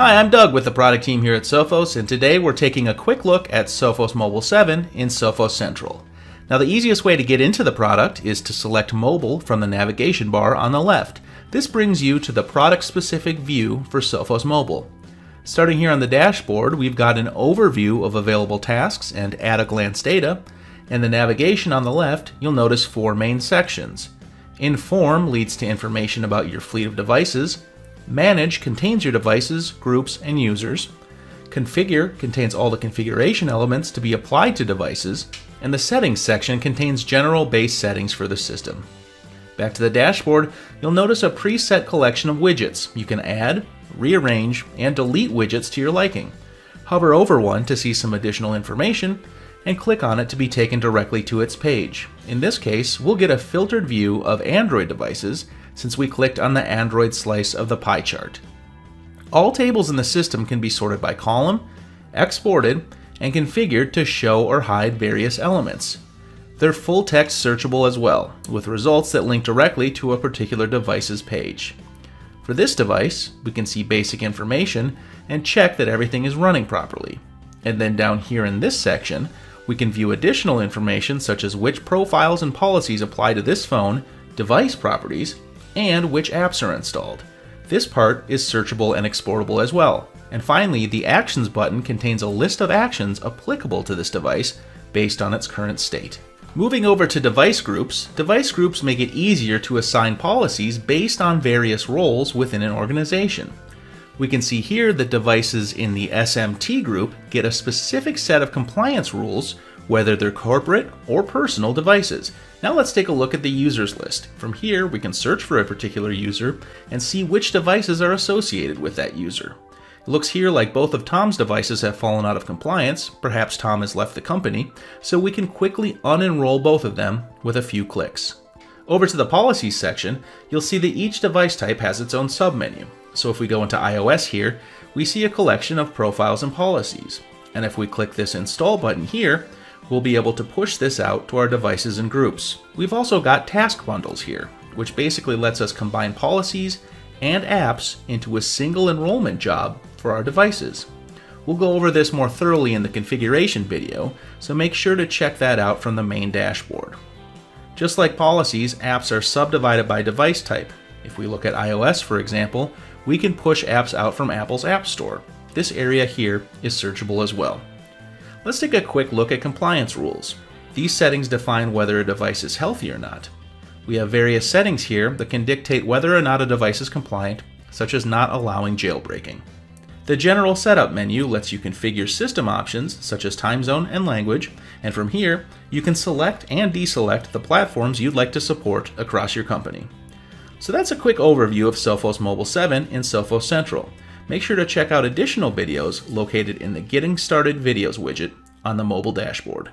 Hi, I'm Doug with the product team here at Sophos, and today we're taking a quick look at Sophos Mobile 7 in Sophos Central. Now, the easiest way to get into the product is to select Mobile from the navigation bar on the left. This brings you to the product-specific view for Sophos Mobile. Starting here on the dashboard, we've got an overview of available tasks and at-a-glance data. In the navigation on the left, you'll notice 4 main sections. Inform leads to information about your fleet of devices. Manage contains your devices, groups, and users. Configure contains all the configuration elements to be applied to devices. And the Settings section contains general base settings for the system. Back to the dashboard, you'll notice a preset collection of widgets. You can add, rearrange, and delete widgets to your liking. Hover over one to see some additional information, and click on it to be taken directly to its page. In this case, we'll get a filtered view of Android devices since we clicked on the Android slice of the pie chart. All tables in the system can be sorted by column, exported, and configured to show or hide various elements. They're full text searchable as well, with results that link directly to a particular device's page. For this device, we can see basic information and check that everything is running properly. And then down here in this section, we can view additional information such as which profiles and policies apply to this phone, device properties, and which apps are installed. This part is searchable and exportable as well. And finally, the Actions button contains a list of actions applicable to this device based on its current state. Moving over to device groups make it easier to assign policies based on various roles within an organization. We can see here that devices in the SMT group get a specific set of compliance rules, whether they're corporate or personal devices. Now let's take a look at the users list. From here, we can search for a particular user and see which devices are associated with that user. It looks here like both of Tom's devices have fallen out of compliance. Perhaps Tom has left the company, so we can quickly unenroll both of them with a few clicks. Over to the Policies section, you'll see that each device type has its own submenu. So if we go into iOS here, we see a collection of profiles and policies. And if we click this Install button here, we'll be able to push this out to our devices and groups. We've also got task bundles here, which basically lets us combine policies and apps into a single enrollment job for our devices. We'll go over this more thoroughly in the configuration video, so make sure to check that out from the main dashboard. Just like policies, apps are subdivided by device type. If we look at iOS, for example, we can push apps out from Apple's App Store. This area here is searchable as well. Let's take a quick look at compliance rules. These settings define whether a device is healthy or not. We have various settings here that can dictate whether or not a device is compliant, such as not allowing jailbreaking. The General Setup menu lets you configure system options such as time zone and language, and from here, you can select and deselect the platforms you'd like to support across your company. So that's a quick overview of Sophos Mobile 7 in Sophos Central. Make sure to check out additional videos located in the Getting Started Videos widget on the mobile dashboard.